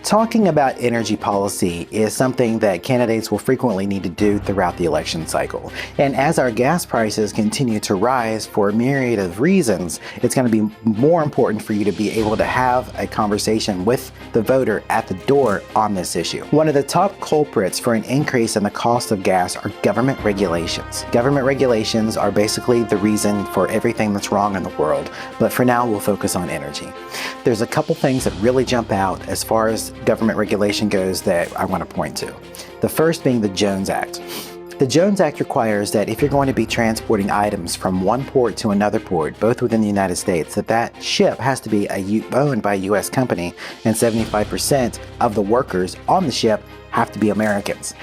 Talking about energy policy is something that candidates will frequently need to do throughout the election cycle. And as our gas prices continue to rise for a myriad of reasons, it's going to be more important for you to be able to have a conversation with the voter at the door on this issue. One of the top culprits for an increase in the cost of gas are government regulations. Government regulations are basically the reason for everything that's wrong in the world, but for now we'll focus on energy. There's a couple things that really jump out as far as government regulation goes that I want to point to. The first being the Jones Act. The Jones Act requires that if you're going to be transporting items from one port to another port, both within the United States, that ship has to be owned by a U.S. company, and 75% of the workers on the ship have to be Americans.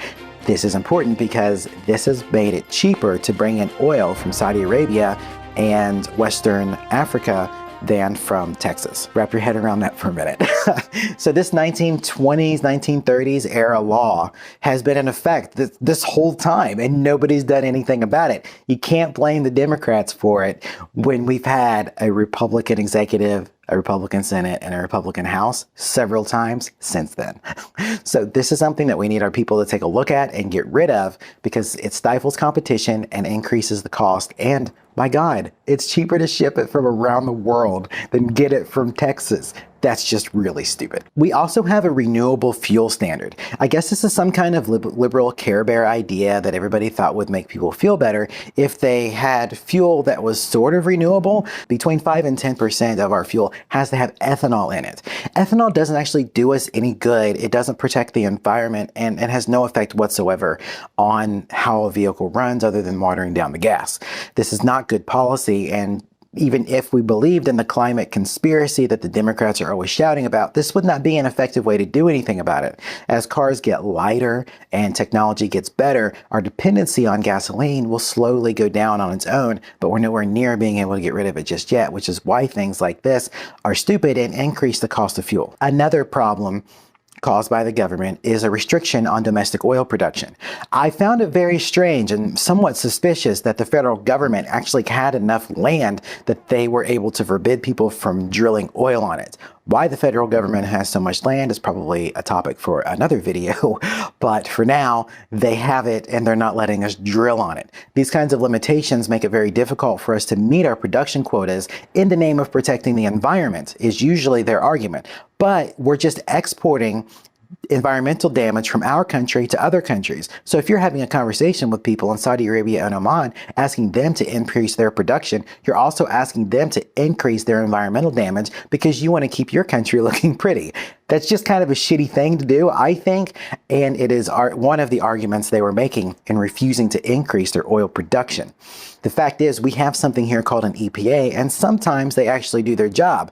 This is important because this has made it cheaper to bring in oil from Saudi Arabia and Western Africa than from Texas. Wrap your head around that for a minute. So this 1920s, 1930s era law has been in effect this whole time, and nobody's done anything about it. You can't blame the Democrats for it when we've had a Republican executive, a Republican Senate, and a Republican House several times since then. So this is something that we need our people to take a look at and get rid of because it stifles competition and increases the cost. And my God, it's cheaper to ship it from around the world than get it from Texas. That's just really stupid. We also have a renewable fuel standard. I guess this is some kind of liberal Care Bear idea that everybody thought would make people feel better if they had fuel that was sort of renewable. Between 5 and 10% of our fuel has to have ethanol in it. Ethanol doesn't actually do us any good. It doesn't protect the environment and has no effect whatsoever on how a vehicle runs other than watering down the gas. This is not good policy, and even if we believed in the climate conspiracy that the Democrats are always shouting about, this would not be an effective way to do anything about it. As cars get lighter and technology gets better, our dependency on gasoline will slowly go down on its own, but we're nowhere near being able to get rid of it just yet, which is why things like this are stupid and increase the cost of fuel. Another problem caused by the government is a restriction on domestic oil production. I found it very strange and somewhat suspicious that the federal government actually had enough land that they were able to forbid people from drilling oil on it. Why the federal government has so much land is probably a topic for another video, but for now, they have it and they're not letting us drill on it. These kinds of limitations make it very difficult for us to meet our production quotas in the name of protecting the environment, is usually their argument. But we're just exporting environmental damage from our country to other countries. So if you're having a conversation with people in Saudi Arabia and Oman, asking them to increase their production, you're also asking them to increase their environmental damage because you want to keep your country looking pretty. That's just kind of a shitty thing to do, I think, and it is one of the arguments they were making in refusing to increase their oil production. The fact is, we have something here called an EPA, and sometimes they actually do their job.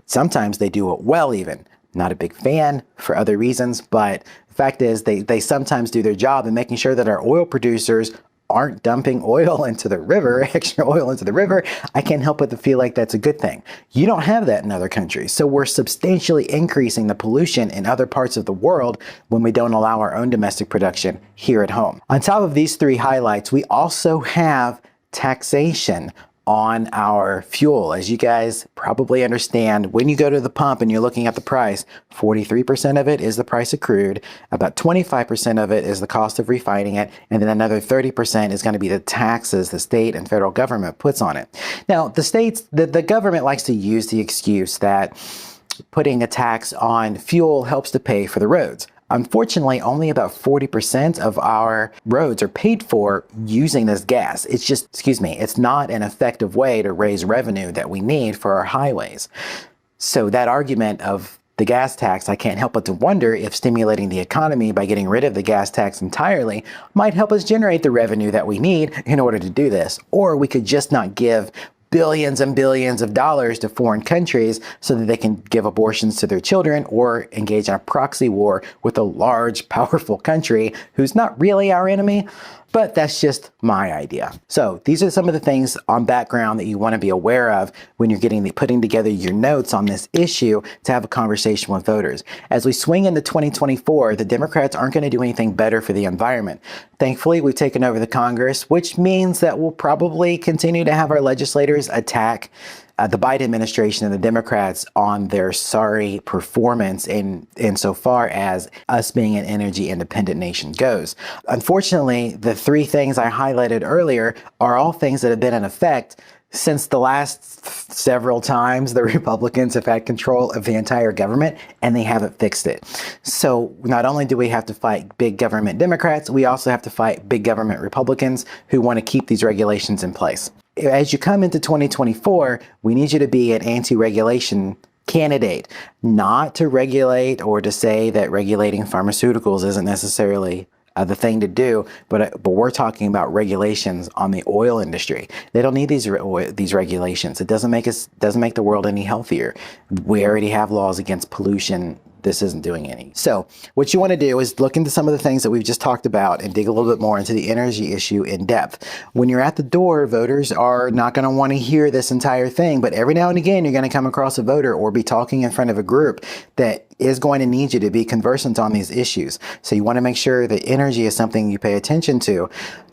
Sometimes they do it well even. Not a big fan for other reasons, but the fact is they sometimes do their job in making sure that our oil producers aren't dumping oil into the river, extra oil into the river. I can't help but to feel like that's a good thing. You don't have that in other countries. So we're substantially increasing the pollution in other parts of the world when we don't allow our own domestic production here at home. On top of these three highlights, we also have taxation on our fuel. As you guys probably understand, when you go to the pump and you're looking at the price, 43% of it is the price of crude, about 25% of it is the cost of refining it, and then another 30% is going to be the taxes the state and federal government puts on it. Now, the government likes to use the excuse that putting a tax on fuel helps to pay for the roads. Unfortunately, only about 40% of our roads are paid for using this gas. It's not an effective way to raise revenue that we need for our highways. So that argument of the gas tax, I can't help but to wonder if stimulating the economy by getting rid of the gas tax entirely might help us generate the revenue that we need in order to do this. Or we could just not give billions and billions of dollars to foreign countries so that they can give abortions to their children or engage in a proxy war with a large, powerful country who's not really our enemy. But that's just my idea. So these are some of the things on background that you want to be aware of when you're putting together your notes on this issue to have a conversation with voters. As we swing into 2024, the Democrats aren't going to do anything better for the environment. Thankfully, we've taken over the Congress, which means that we'll probably continue to have our legislators attack the Biden administration and the Democrats on their sorry performance insofar as us being an energy independent nation goes. Unfortunately, the three things I highlighted earlier are all things that have been in effect since the last several times the Republicans have had control of the entire government, and they haven't fixed it. So not only do we have to fight big government Democrats, we also have to fight big government Republicans who want to keep these regulations in place. As you come into 2024, we need you to be an anti-regulation candidate, not to regulate or to say that regulating pharmaceuticals isn't necessarily the thing to do, but we're talking about regulations on the oil industry. They don't need these regulations. It doesn't make the world any healthier. We already have laws against pollution. This isn't doing any. So what you want to do is look into some of the things that we've just talked about and dig a little bit more into the energy issue in depth. When you're at the door, voters are not going to want to hear this entire thing, but every now and again, you're going to come across a voter or be talking in front of a group that is going to need you to be conversant on these issues. So you want to make sure that energy is something you pay attention to.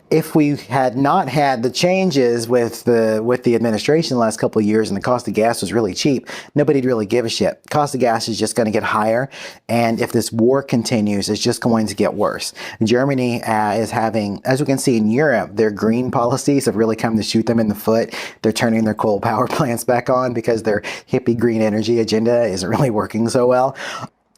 If we had not had the changes with the administration the last couple of years and the cost of gas was really cheap, nobody'd really give a shit. Cost of gas is just going to get higher, and if this war continues, it's just going to get worse. Germany is having, as we can see in Europe, their green policies have really come to shoot them in the foot. They're turning their coal power plants back on because their hippie green energy agenda isn't really working so well.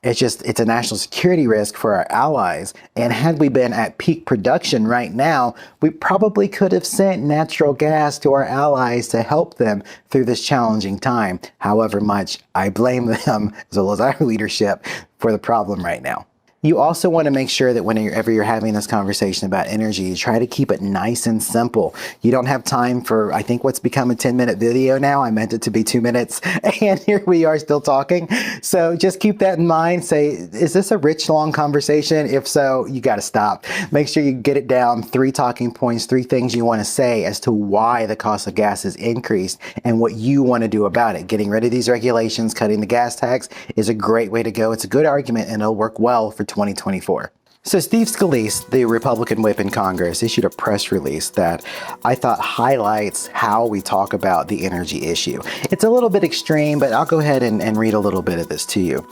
It's a national security risk for our allies. And had we been at peak production right now, we probably could have sent natural gas to our allies to help them through this challenging time. However much I blame them, as well as our leadership, for the problem right now. You also want to make sure that whenever you're having this conversation about energy, you try to keep it nice and simple. You don't have time for, I think, what's become a 10-minute video now. I meant it to be 2 minutes, and here we are still talking. So just keep that in mind. Say, is this a rich, long conversation? If so, you got to stop. Make sure you get it down. 3 talking points, 3 things you want to say as to why the cost of gas has increased and what you want to do about it. Getting rid of these regulations, cutting the gas tax is a great way to go. It's a good argument, and it'll work well for 2024. So Steve Scalise, the Republican whip in Congress, issued a press release that I thought highlights how we talk about the energy issue. It's a little bit extreme, but I'll go ahead and read a little bit of this to you.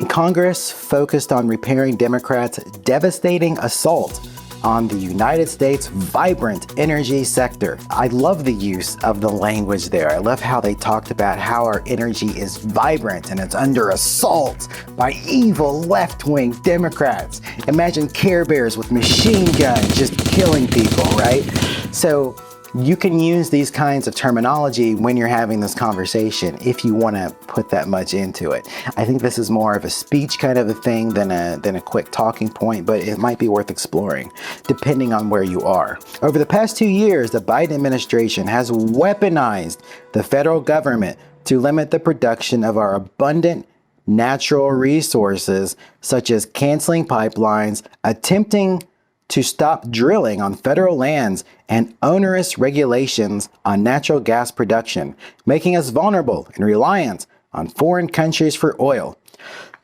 Congress focused on repairing Democrats' devastating assault on the United States' vibrant energy sector. I love the use of the language there. I love how they talked about how our energy is vibrant and it's under assault by evil left-wing Democrats. Imagine Care Bears with machine guns just killing people, right? So you can use these kinds of terminology when you're having this conversation if you want to put that much into it. I think this is more of a speech kind of a thing than a quick talking point, but it might be worth exploring depending on where you are. Over the past 2 years, the Biden administration has weaponized the federal government to limit the production of our abundant natural resources, such as canceling pipelines, attempting to stop drilling on federal lands, and onerous regulations on natural gas production, making us vulnerable and reliant on foreign countries for oil.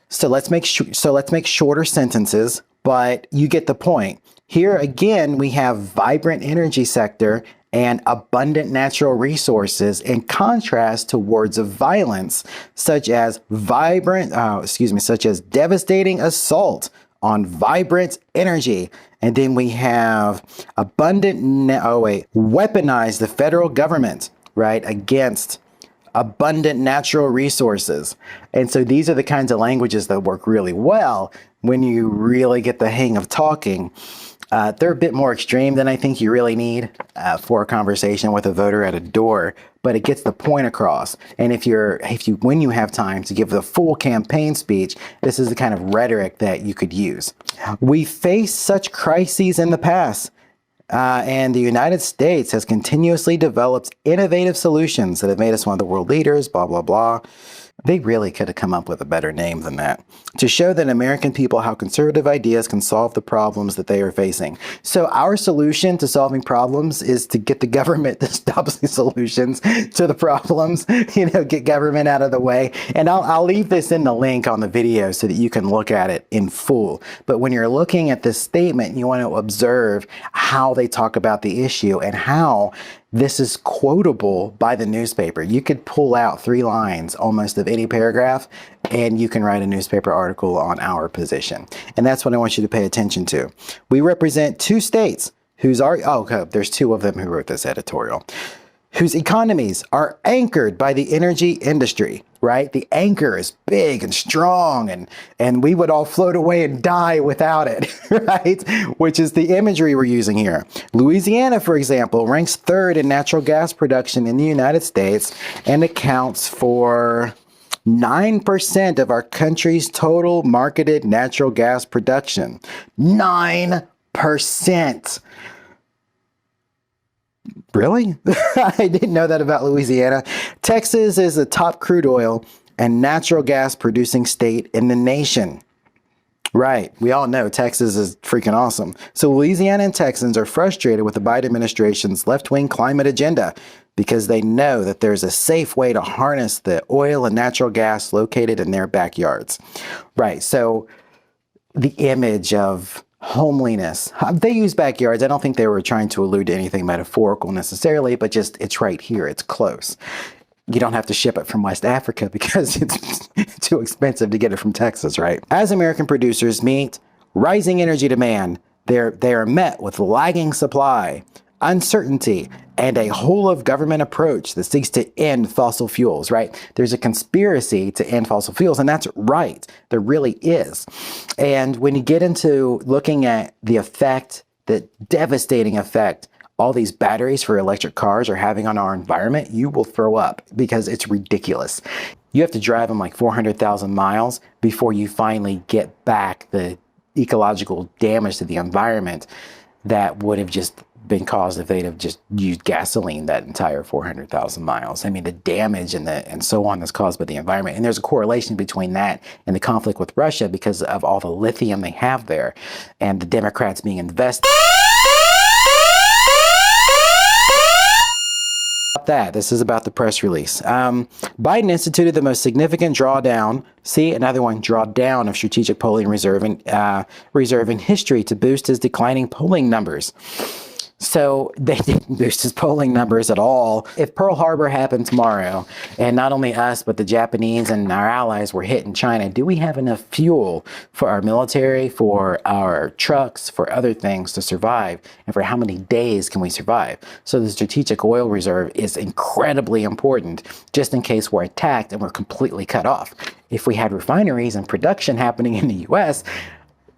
So let's make shorter sentences, but you get the point. Here again, we have vibrant energy sector and abundant natural resources in contrast to words of violence, such as devastating assault on vibrant energy. And then we have weaponize the federal government, right, against abundant natural resources. And so these are the kinds of languages that work really well when you really get the hang of talking. They're a bit more extreme than I think you really need for a conversation with a voter at a door, but it gets the point across. And when you have time to give the full campaign speech, this is the kind of rhetoric that you could use. We faced such crises in the past, and the United States has continuously developed innovative solutions that have made us one of the world leaders, blah, blah, blah. They really could have come up with a better name than that, to show the American people how conservative ideas can solve the problems that they are facing. So our solution to solving problems is to get the government to stop the solutions to the problems, get government out of the way. And I'll leave this in the link on the video so that you can look at it in full. But when you're looking at this statement, you want to observe how they talk about the issue and how this is quotable by the newspaper. You could pull out 3 lines almost of any paragraph, and you can write a newspaper article on our position. And that's what I want you to pay attention to. We represent 2 states there's 2 of them who wrote this editorial, whose economies are anchored by the energy industry, right? The anchor is big and strong, and we would all float away and die without it, right? Which is the imagery we're using here. Louisiana, for example, ranks 3rd in natural gas production in the United States and accounts for 9% of our country's total marketed natural gas production. 9%. Really? I didn't know that about Louisiana. Texas is the top crude oil and natural gas producing state in the nation. Right. We all know Texas is freaking awesome. So Louisiana and Texans are frustrated with the Biden administration's left-wing climate agenda because they know that there's a safe way to harness the oil and natural gas located in their backyards. Right. So the image of homeliness. They use backyards. I don't think they were trying to allude to anything metaphorical necessarily, but just it's right here. It's close. You don't have to ship it from West Africa because it's too expensive to get it from Texas, right? As American producers meet rising energy demand, they are met with lagging supply, uncertainty, and a whole of government approach that seeks to end fossil fuels, right? There's a conspiracy to end fossil fuels, and that's right. There really is. And when you get into looking at the effect, the devastating effect all these batteries for electric cars are having on our environment, you will throw up because it's ridiculous. You have to drive them like 400,000 miles before you finally get back the ecological damage to the environment that would have just been caused if they'd have just used gasoline that entire 400,000 miles. I mean, the damage and so on that's caused by the environment. And there's a correlation between that and the conflict with Russia because of all the lithium they have there and the Democrats being invested. This is about the press release. Biden instituted the most significant drawdown, drawdown of strategic polling reserve in history to boost his declining polling numbers. So they didn't boost his polling numbers at all. If Pearl Harbor happened tomorrow, and not only us, but the Japanese and our allies were hit in China, do we have enough fuel for our military, for our trucks, for other things to survive? And for how many days can we survive? So the strategic oil reserve is incredibly important just in case we're attacked and we're completely cut off. If we had refineries and production happening in the U.S.,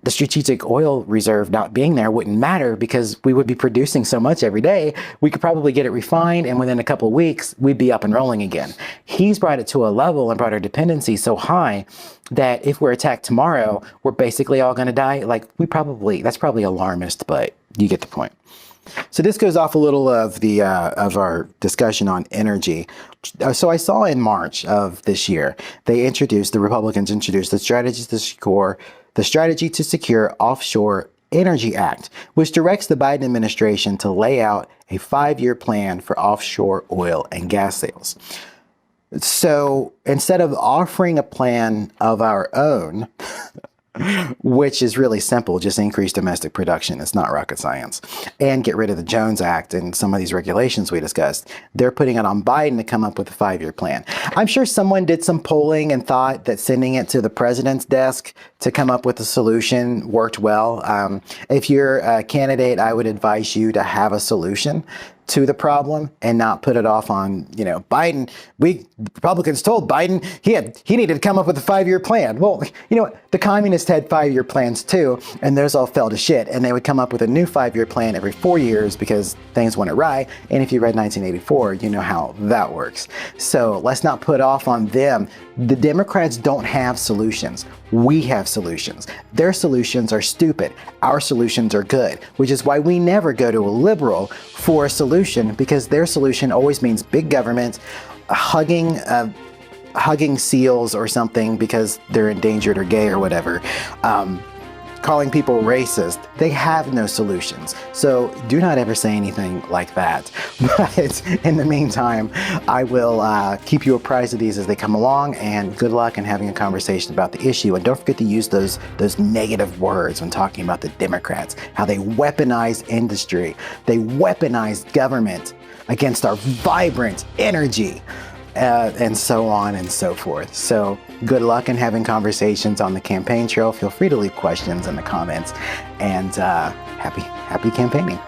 the strategic oil reserve not being there wouldn't matter because we would be producing so much every day. We could probably get it refined, and within a couple of weeks, we'd be up and rolling again. He's brought it to a level and brought our dependency so high that if we're attacked tomorrow, we're basically all going to die. That's probably alarmist, but you get the point. So this goes off a little of our discussion on energy. So I saw in March of this year, the Republicans introduced the Strategy to Secure Offshore Energy Act, which directs the Biden administration to lay out a 5-year plan for offshore oil and gas sales. So instead of offering a plan of our own, which is really simple, just increase domestic production. It's not rocket science. And get rid of the Jones Act and some of these regulations we discussed. They're putting it on Biden to come up with a 5-year plan. I'm sure someone did some polling and thought that sending it to the president's desk to come up with a solution worked well. If you're a candidate, I would advise you to have a solution to the problem and not put it off on, Biden. Republicans told Biden he needed to come up with a 5-year plan. Well, the communists had 5-year plans too, and those all fell to shit. And they would come up with a new 5-year plan every 4 years because things went awry. And if you read 1984, you know how that works. So let's not put off on them. The Democrats don't have solutions. We have solutions. Their solutions are stupid. Our solutions are good, which is why we never go to a liberal for a solution, because their solution always means big government, hugging seals or something because they're endangered or gay or whatever, calling people racist. They have no solutions. So do not ever say anything like that. But in the meantime, I will keep you apprised of these as they come along, and good luck in having a conversation about the issue. And don't forget to use those negative words when talking about the Democrats, how they weaponize industry, they weaponize government against our vibrant energy, and so on and so forth. So good luck in having conversations on the campaign trail. Feel free to leave questions in the comments, and happy campaigning.